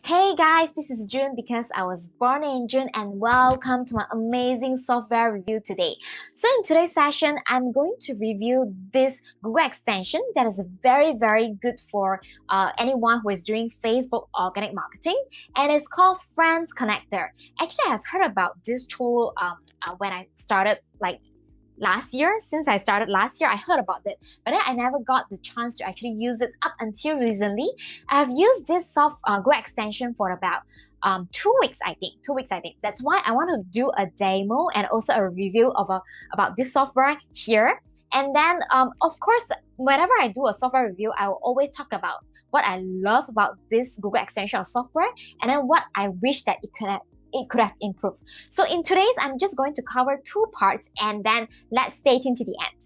Hey guys, this is June because I was born in June and welcome to my amazing software review today. So in today's session, I'm going to review this Google extension that is very good for anyone who is doing Facebook organic marketing, and it's called Friends Connector. Actually, I've heard about this tool when I started last year. Since I started last year, I heard about it, but then I never got the chance to actually use it up until recently. I've used this Go extension for about 2 weeks, I think. 2 weeks, I think. That's why I want to do a demo and also a review about this software here. And then, of course, whenever I do a software review, I will always talk about what I love about this Google extension of software, and then what I wish that it could have improved. So in today's, I'm just going to cover two parts, and then let's stay tuned to the end.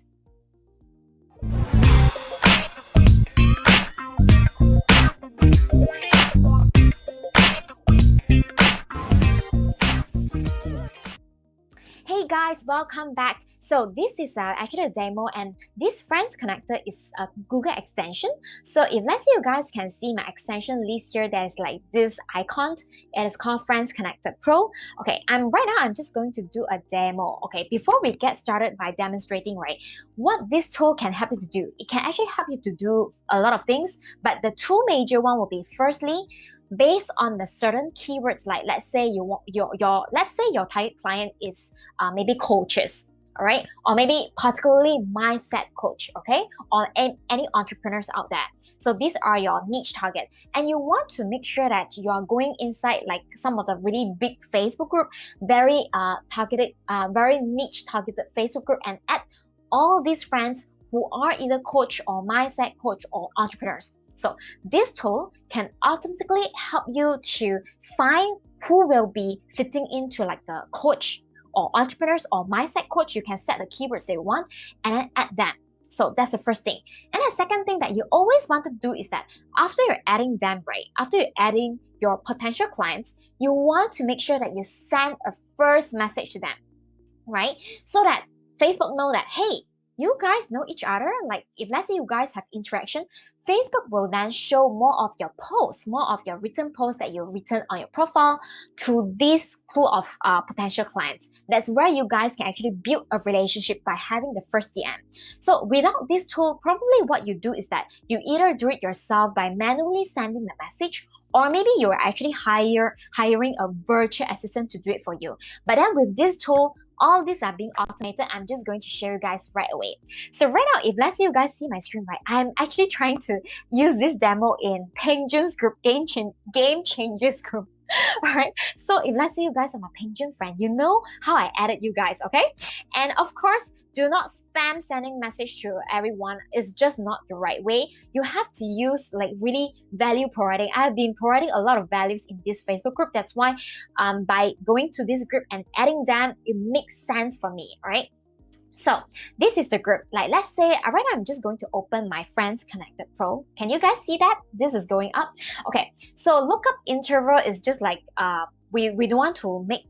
Hey guys, welcome back. So this is actually a demo, and this Friends Connector is a Google extension. So if let's say you guys can see my extension list here, there's like this icon. It is called Friends Connector Pro. Okay, right now I'm just going to do a demo. Okay, before we get started by demonstrating, right, what this tool can help you to do. It can actually help you to do a lot of things, but the two major one will be firstly, based on the certain keywords, like let's say you want let's say your target client is maybe coaches, all right, or maybe particularly mindset coach, okay, or any entrepreneurs out there. So these are your niche target, and you want to make sure that you are going inside like some of the really big Facebook group, very targeted, very niche targeted Facebook group, and add all these friends who are either coach or mindset coach or entrepreneurs. So this tool can automatically help you to find who will be fitting into like the coach or entrepreneurs or mindset coach. You can set the keywords that you want and then add them. So that's the first thing. And the second thing that you always want to do is that after you're adding them, right, after you're adding your potential clients, you want to make sure that you send a first message to them, right? So that Facebook know that, hey, you guys know each other. Like if let's say you guys have interaction, Facebook will then show more of your posts, more of your written posts that you've written on your profile to this pool of potential clients. That's where you guys can actually build a relationship by having the first DM. So without this tool, probably what you do is that you either do it yourself by manually sending the message, or maybe you're actually hiring a virtual assistant to do it for you. But then with this tool, all these are being automated. I'm just going to share you guys right away. So right now, if let's say you guys see my screen, right, I'm actually trying to use this demo in Penguin's group, Game Changers group. All right. So if let's say you guys are my penguin friend, you know how I added you guys, okay? And of course, do not spam sending message to everyone. It's just not the right way. You have to use like really value providing. I have been providing a lot of values in this Facebook group. That's why by going to this group and adding them, it makes sense for me, all right? So this is the group. Like let's say right now I'm just going to open my Friends Connected Pro. Can you guys see that? This is going up. Okay, so lookup interval is just like we don't want to make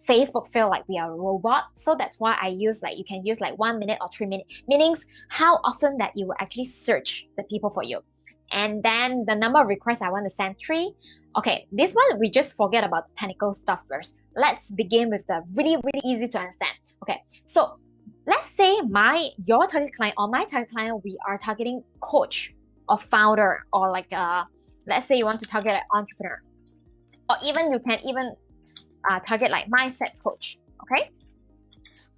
Facebook feel like we are a robot. So that's why I use like, you can use like 1 minute or 3 minutes, meanings how often that you will actually search the people for you. And then the number of requests I want to send, 3. Okay, this one we just forget about the technical stuff first. Let's begin with the really easy to understand. Okay, so let's say your target client or my target client, we are targeting coach or founder, or like let's say you want to target an entrepreneur, or even you can even target like mindset coach. Okay,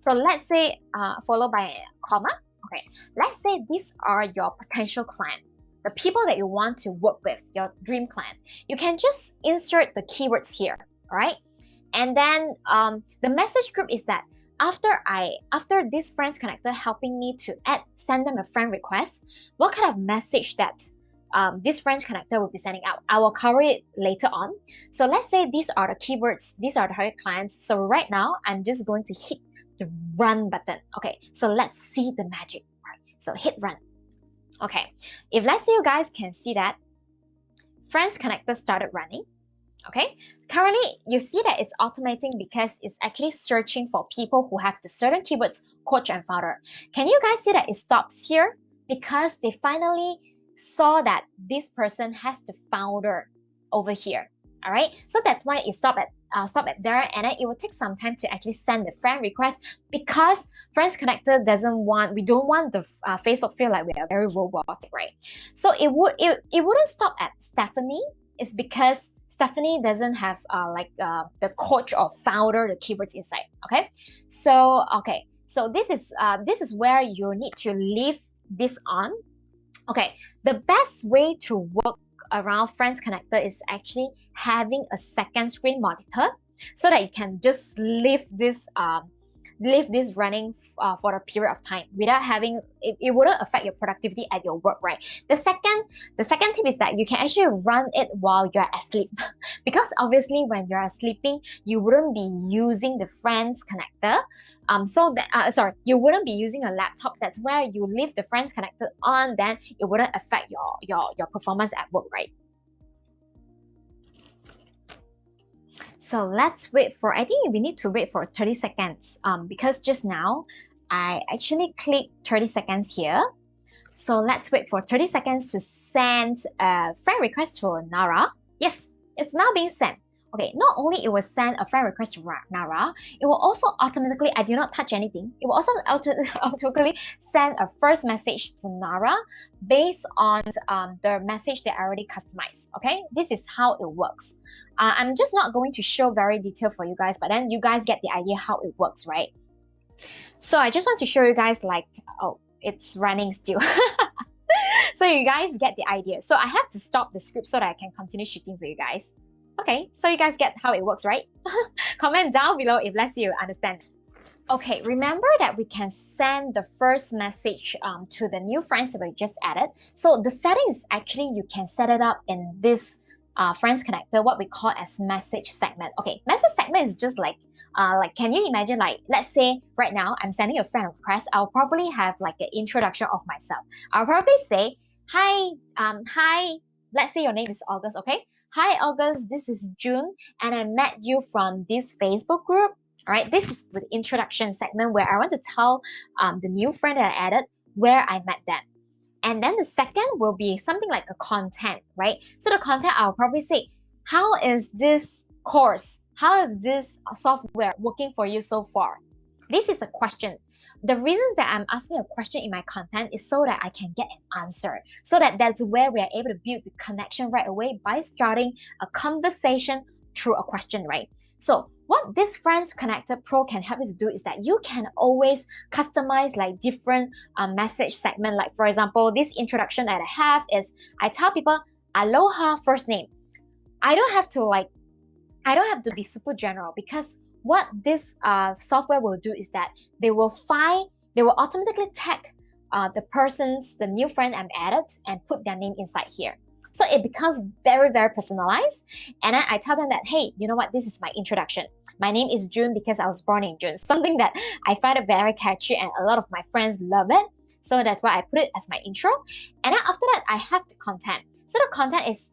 so let's say followed by a comma. Okay, let's say these are your potential client, the people that you want to work with, your dream client. You can just insert the keywords here, all right? And then the message group is that after this Friends Connector helping me to send them a friend request, what kind of message that this Friends Connector will be sending out, I will cover it later on. So let's say these are the keywords, these are the target clients. So right now I'm just going to hit the run button. Okay, so let's see the magic. Right, so hit run. Okay, if let's say you guys can see that Friends Connector started running. Okay, currently you see that it's automating because it's actually searching for people who have the certain keywords, coach and founder. Can you guys see that it stops here? Because they finally saw that this person has the founder over here. All right, so that's why it stop at there, and then it will take some time to actually send the friend request, because Friends Connector we don't want the Facebook feel like we are very robotic, right? So it wouldn't stop at Stephanie. It's because Stephanie doesn't have the coach or founder the keywords inside. Okay, so this is where you need to leave this on. Okay, the best way to work around Friends Connector is actually having a second screen monitor, so that you can just leave this running for a period of time without having it wouldn't affect your productivity at your work, right? The second tip is that you can actually run it while you're asleep because obviously when you're sleeping you wouldn't be using the Friends Connector, you wouldn't be using a laptop. That's where you leave the Friends Connector on, then it wouldn't affect your performance at work, right? So let's wait for, I think we need to wait for 30 seconds because just now I actually clicked 30 seconds here. So let's wait for 30 seconds to send a friend request to Nara. Yes, it's now being sent. Okay, not only it will send a friend request to Nara, it will also automatically, I did not touch anything, it will also automatically send a first message to Nara based on the message that I already customized. Okay, this is how it works. I'm just not going to show very detailed for you guys, but then you guys get the idea how it works, right? So I just want to show you guys it's running still. So you guys get the idea. So I have to stop the script so that I can continue shooting for you guys. Okay, so you guys get how it works, right? Comment down below if let's see you understand. Okay, remember that we can send the first message to the new friends that we just added. So the settings, actually, you can set it up in this Friends Connector, what we call as message segment. Okay, message segment is just can you imagine, let's say right now I'm sending a friend request, I'll probably have like an introduction of myself. I'll probably say, hi, let's say your name is August, okay? Hi August, this is June, and I met you from this Facebook group. All right, this is the introduction segment where I want to tell the new friend that I added where I met them. And then the second will be something like a content, right? So the content, I'll probably say, how is this course? How is this software working for you so far? This is a question. The reasons that I'm asking a question in my content is so that I can get an answer. So that's where we are able to build the connection right away by starting a conversation through a question, right? So what this Friends Connector Pro can help you to do is that you can always customize like different message segment. Like for example, this introduction that I have is I tell people aloha first name. I don't have to be super general, because what this software will do is that they will automatically tag the new friend I'm added and put their name inside here. So it becomes very, very personalized. And then I tell them that, hey, you know what? This is my introduction. My name is June because I was born in June. Something that I find it very catchy and a lot of my friends love it. So that's why I put it as my intro. And then after that, I have the content. So the content is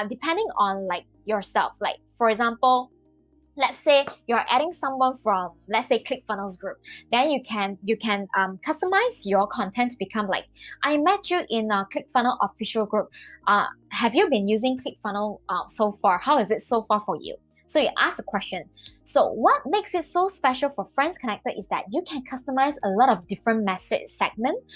depending on like yourself. Like for example, let's say you're adding someone from, let's say, ClickFunnels group, then you can customize your content to become like, I met you in a ClickFunnels official group. Have you been using ClickFunnels so far? How is it so far for you? So you ask a question. So what makes it so special for Friends Connector is that you can customize a lot of different message segments.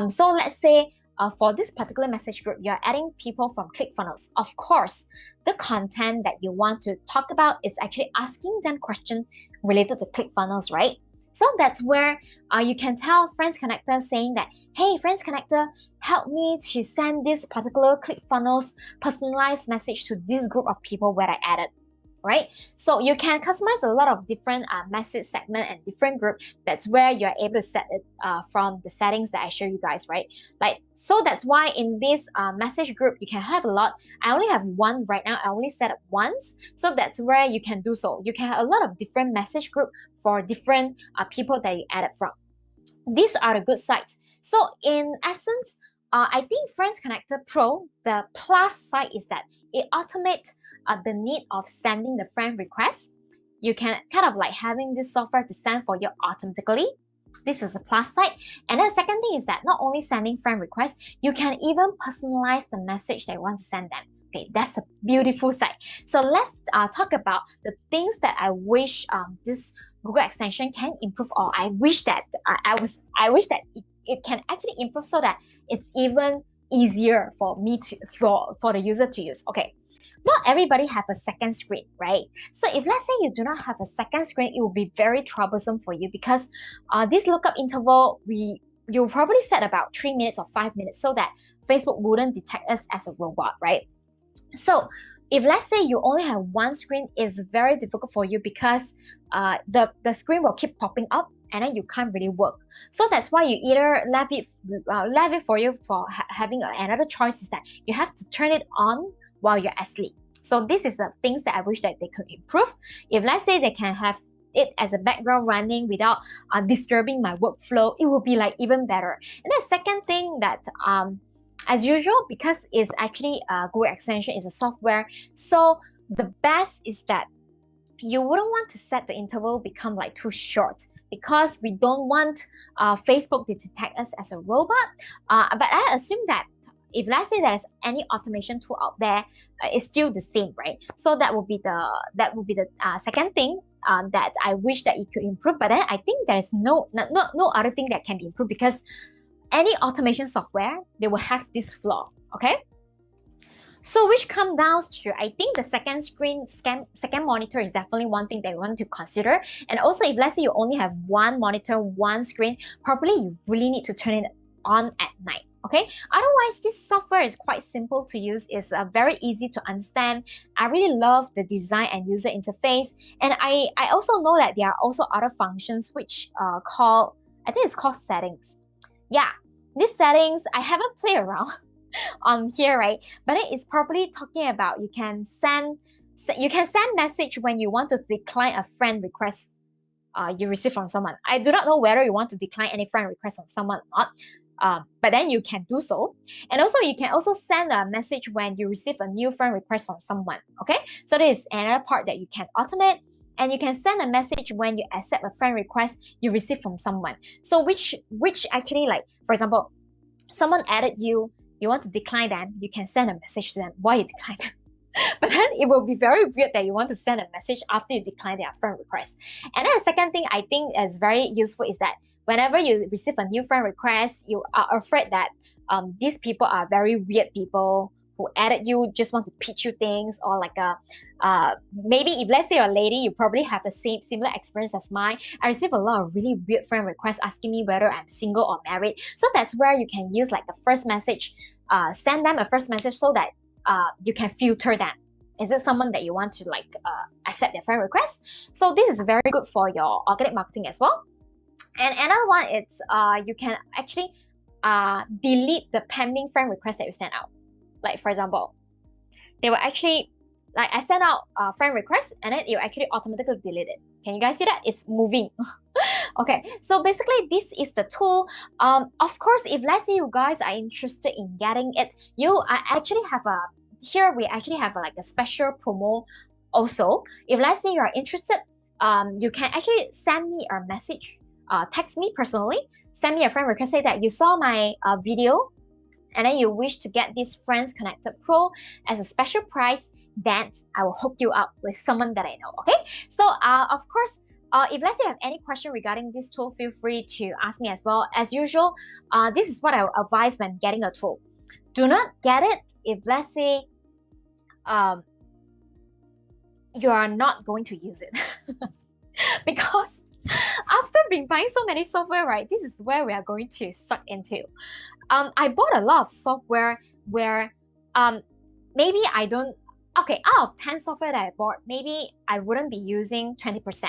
So let's say for this particular message group, you're adding people from ClickFunnels. Of course, the content that you want to talk about is actually asking them questions related to ClickFunnels, right? So that's where you can tell Friends Connector saying that, hey, Friends Connector, help me to send this particular ClickFunnels personalized message to this group of people where I added. Right? So you can customize a lot of different message segment and different group. That's where you're able to set it from the settings that I show you guys, right? So that's why in this message group, you can have a lot. I only have one right now. I only set up once. So that's where you can do so. You can have a lot of different message group for different people that you added from. These are the good sides. So in essence, I think Friends Connector Pro, the plus side is that it automates the need of sending the friend request. You can kind of like having this software to send for you automatically. This is a plus side. And then the second thing is that not only sending friend requests, you can even personalize the message that you want to send them. Okay, that's a beautiful site. So let's talk about the things that I wish this Google extension can improve, or I wish that I wish that it can actually improve so that it's even easier for me to for the user to use. Okay, not everybody have a second screen, right? So if let's say you do not have a second screen, it will be very troublesome for you because this lookup interval you'll probably set about 3 minutes or 5 minutes so that Facebook wouldn't detect us as a robot, right? So if let's say you only have one screen, it's very difficult for you because the screen will keep popping up and then you can't really work. So that's why you either leave it for you for having another choice is that you have to turn it on while you're asleep. So this is the things that I wish that they could improve. If let's say they can have it as a background running without disturbing my workflow, it will be like even better. And the second thing that as usual, because it's actually a Google extension, is a software, so the best is that you wouldn't want to set the interval become like too short because we don't want Facebook to detect us as a robot. But I assume that if let's say there's any automation tool out there, it's still the same, right? So that would be the second thing that I wish that it could improve. But then I think there's no other thing that can be improved because any automation software, they will have this flaw, okay? So which comes down to, I think the second monitor is definitely one thing that you want to consider. And also if let's say you only have one monitor, one screen, probably you really need to turn it on at night. Okay, otherwise this software is quite simple to use. It's very easy to understand. I really love the design and user interface, and I also know that there are also other functions which I think it's called settings. Yeah, these settings I haven't played around on here, right? But it is probably talking about you can send message when you want to decline a friend request you receive from someone. I do not know whether you want to decline any friend request from someone or not. But then you can do so. And also you can also send a message when you receive a new friend request from someone. Okay, so this is another part that you can automate. And you can send a message when you accept a friend request you receive from someone. So which actually, like for example, someone added you, you want to decline them, you can send a message to them while you decline them. But then it will be very weird that you want to send a message after you decline their friend request. And then the second thing I think is very useful is that whenever you receive a new friend request, you are afraid that these people are very weird people who added you, just want to pitch you things, or like maybe if let's say you're a lady, you probably have the same similar experience as mine. I receive a lot of really weird friend requests asking me whether I'm single or married. So that's where you can use like the first message, send them a first message so that you can filter them. Is it someone that you want to like accept their friend request? So this is very good for your organic marketing as well. And another one is you can actually delete the pending friend request that you send out. Like for example, they will actually, like I send out a friend request and then it will actually automatically delete it. Can you guys see that? It's moving. Okay, so basically this is the tool. Of course, if let's say you guys are interested in getting it, actually have a, here we actually have like a special promo also. If let's say you're interested, you can actually send me a message, text me personally, send me a friend request, say that you saw my video and then you wish to get this Friends Connected Pro as a special price, then I will hook you up with someone that I know, okay? So of course, if let's say you have any question regarding this tool, feel free to ask me as well. As usual, this is what I would advise when getting a tool. Do not get it if let's say you are not going to use it. Because after being buying so many software, right, this is where we are going to suck into. I bought a lot of software where maybe I don't, okay, out of 10 software that I bought, maybe I wouldn't be using 20%,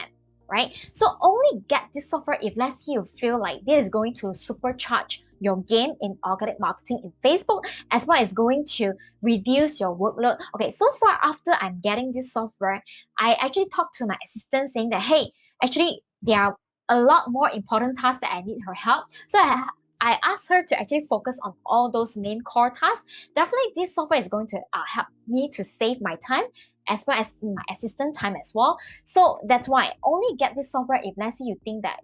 right? So only get this software if let's say you feel like this is going to supercharge your game in organic marketing in Facebook, as well as going to reduce your workload. Okay, so far after I'm getting this software, I actually talked to my assistant saying that, hey, actually there are a lot more important tasks that I need her help. So I asked her to actually focus on all those main core tasks. Definitely this software is going to help me to save my time as well as my assistant time as well. So that's why only get this software if let's say you think that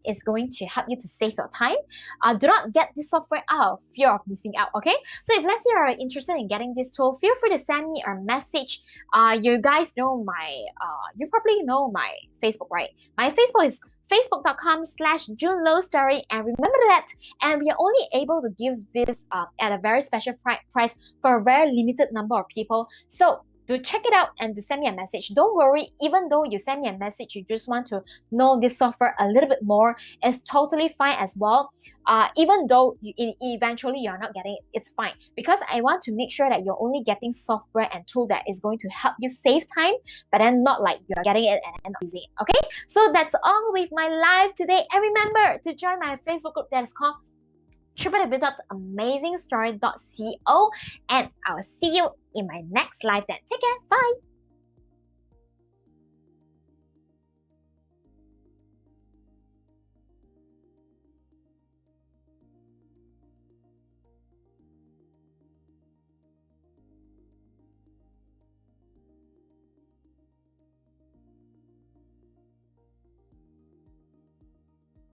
it's going to help you to save your time. Do not get this software out of fear of missing out, okay? So if let's say you're interested in getting this tool, feel free to send me a message. You guys know my, you probably know my Facebook, right? My Facebook is facebook.com/JuneLowStory, and remember that. And we are only able to give this at a very special price for a very limited number of people. So to check it out and to send me a message. Don't worry, even though you send me a message, you just want to know this software a little bit more, it's totally fine as well. Even though eventually you're not getting it, it's fine, because I want to make sure that you're only getting software and tool that is going to help you save time, but then not like you're getting it and then not using it, okay? So that's all with my live today, and remember to join my Facebook group that is called www.amazingstory.co, and I'll see you in my next live then. Take care, bye!